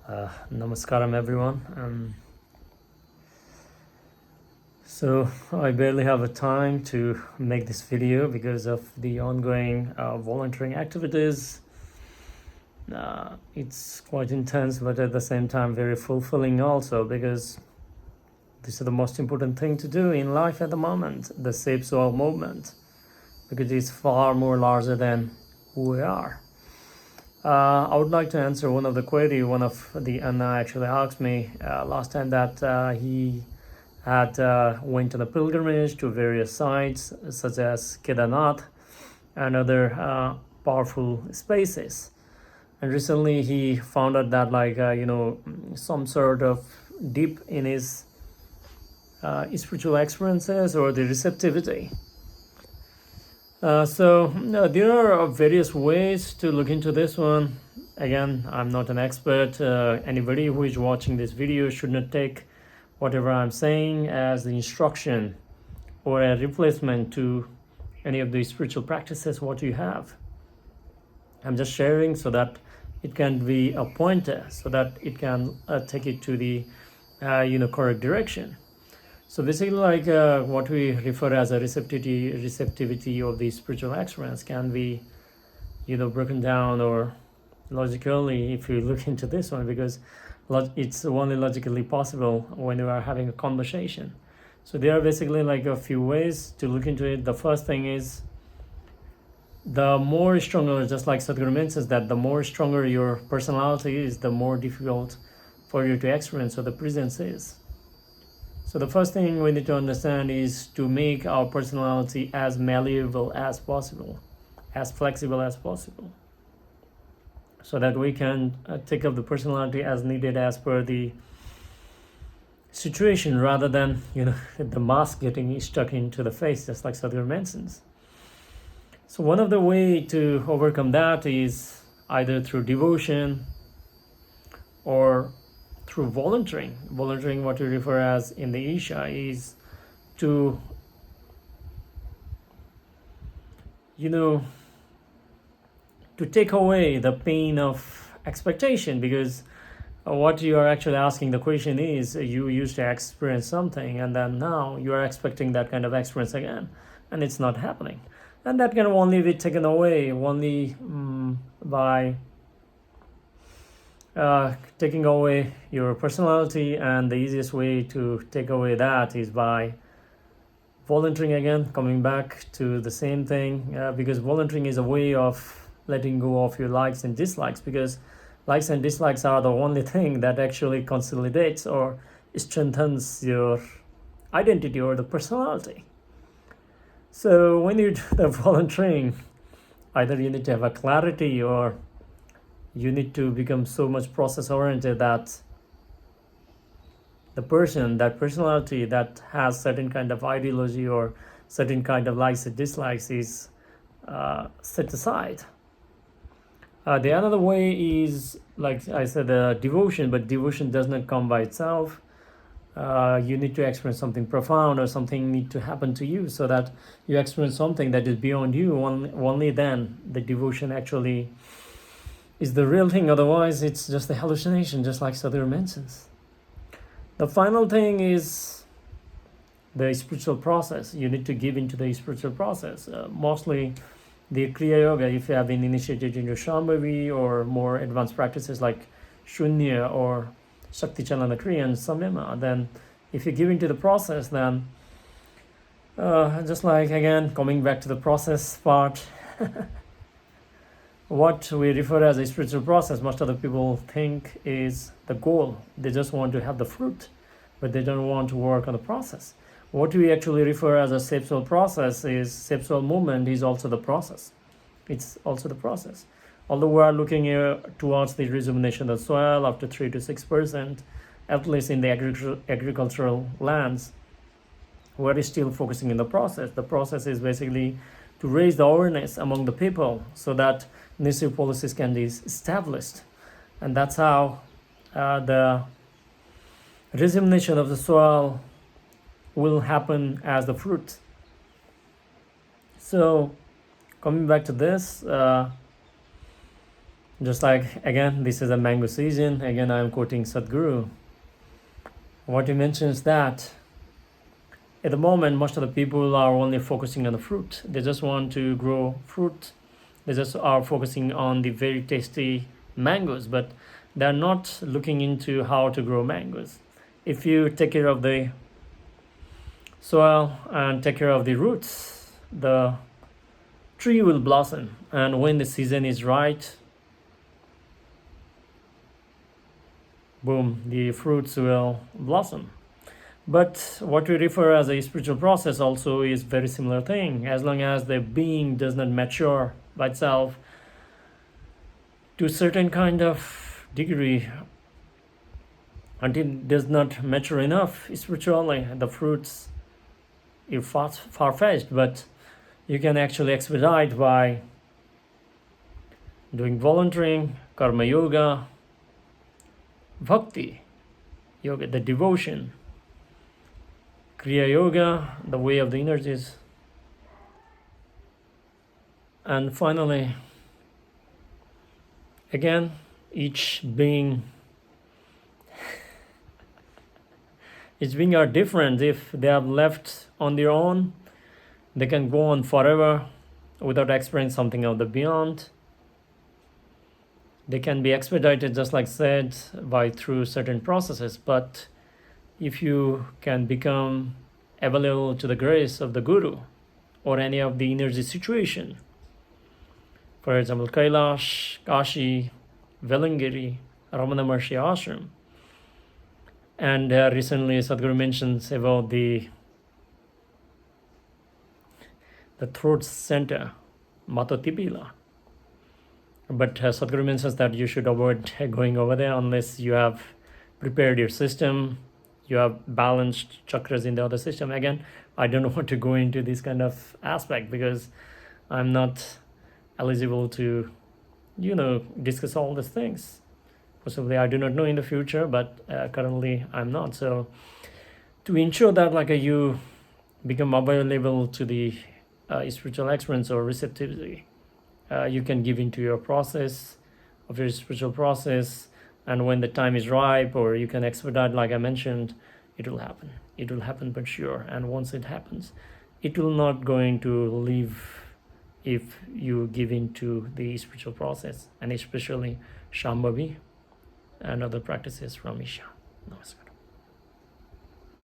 Namaskaram everyone. So I barely have a time to make this video because of the ongoing volunteering activities. It's quite intense, but at the same time very fulfilling also, because this is the most important thing to do in life at the moment, the Save Soil movement, because it's far more larger than who we are. I would like to answer one of the query. One of the Anna actually asked me last time that he had went on a pilgrimage to various sites such as Kedarnath and other powerful spaces. And recently he found out that some sort of dip in his spiritual experiences or the receptivity. There are various ways to look into this one. Again, I'm not an expert. Anybody who is watching this video should not take whatever I'm saying as the instruction or a replacement to any of the spiritual practices what you have. I'm just sharing so that it can be a pointer, so that it can take it to the correct direction. So basically, what we refer as a receptivity of the spiritual experience can be, broken down or logically if you look into this one, because it's only logically possible when you are having a conversation. So there are basically a few ways to look into it. The first thing is, the more stronger, just like Sadhguru mentions, that the more stronger your personality is, the more difficult for you to experience what the presence is. So the first thing we need to understand is to make our personality as malleable as possible, as flexible as possible, so that we can take up the personality as needed as per the situation, rather than the mask getting stuck into the face, just like Sadhguru mentions. So one of the way to overcome that is either through devotion or through volunteering. Volunteering, what we refer as in the Isha, is to to take away the pain of expectation, because what you are actually asking the question is, you used to experience something and then now you are expecting that kind of experience again, and it's not happening. And that can only be taken away only by taking away your personality. And the easiest way to take away that is by volunteering again, coming back to the same thing, because volunteering is a way of letting go of your likes and dislikes, because likes and dislikes are the only thing that actually consolidates or strengthens your identity or the personality. So when you do the volunteering, either you need to have a clarity or you need to become so much process oriented that the person, that personality that has certain kind of ideology or certain kind of likes and dislikes is set aside. The another way is, like I said, devotion, but devotion does not come by itself. You need to experience something profound, or something need to happen to you so that you experience something that is beyond you. Only then the devotion actually is the real thing. Otherwise it's just a hallucination, just like Sadhguru mentions. The final thing is the spiritual process. You need to give into the spiritual process. Mostly the Kriya Yoga, if you have been initiated into Shambhavi or more advanced practices like Shunya or Shakti Chalana Kriya and Samyama, then if you give into the process, then just like, again, coming back to the process part, what we refer as a spiritual process, most other people think is the goal. They just want to have the fruit, but they don't want to work on the process. What we actually refer as a Save Soil process is, Save Soil movement is also the process. It's also the process. Although we are looking towards the rejuvenation of the soil up to 3 to 6%, at least in the agricultural lands, we're still focusing in the process. The process is basically to raise the awareness among the people so that necessary policies can be established. And that's how the rejuvenation of the soil will happen as the fruit. So coming back to this, Just like, again, this is a mango season. Again, I'm quoting Sadhguru. What he mentions that at the moment, most of the people are only focusing on the fruit. They just want to grow fruit. They just are focusing on the very tasty mangoes, but they're not looking into how to grow mangoes. If you take care of the soil and take care of the roots, the tree will blossom. And when the season is right, boom, the fruits will blossom. But what we refer as a spiritual process also is very similar thing. As long as the being does not mature by itself to a certain kind of degree, until it does not mature enough spiritually, the fruits are far-fetched, but you can actually expedite by doing volunteering, karma yoga, bhakti yoga, the devotion, kriya yoga, the way of the energies, and finally, again, each being are different. If they are left on their own, they can go on forever without experiencing something of the beyond. They can be expedited, just like said, by through certain processes. But if you can become available to the grace of the Guru or any of the energy situation, for example, Kailash, Kashi, Velangiri, Ramana Maharshi Ashram, and recently Sadhguru mentions about the throat center, Matotipila. But Sadhguru mentions that you should avoid going over there unless you have prepared your system, you have balanced chakras in the other system. Again, I don't want to go into this kind of aspect because I'm not eligible to, discuss all these things. Possibly I do not know in the future, but currently I'm not. So to ensure that you become available to the spiritual experience or receptivity, you can give into your process of your spiritual process, and when the time is ripe, or you can expedite, like I mentioned, it will happen. It will happen for sure. And once it happens, it will not going to leave if you give into the spiritual process, and especially Shambhavi and other practices from Isha. Namaskar.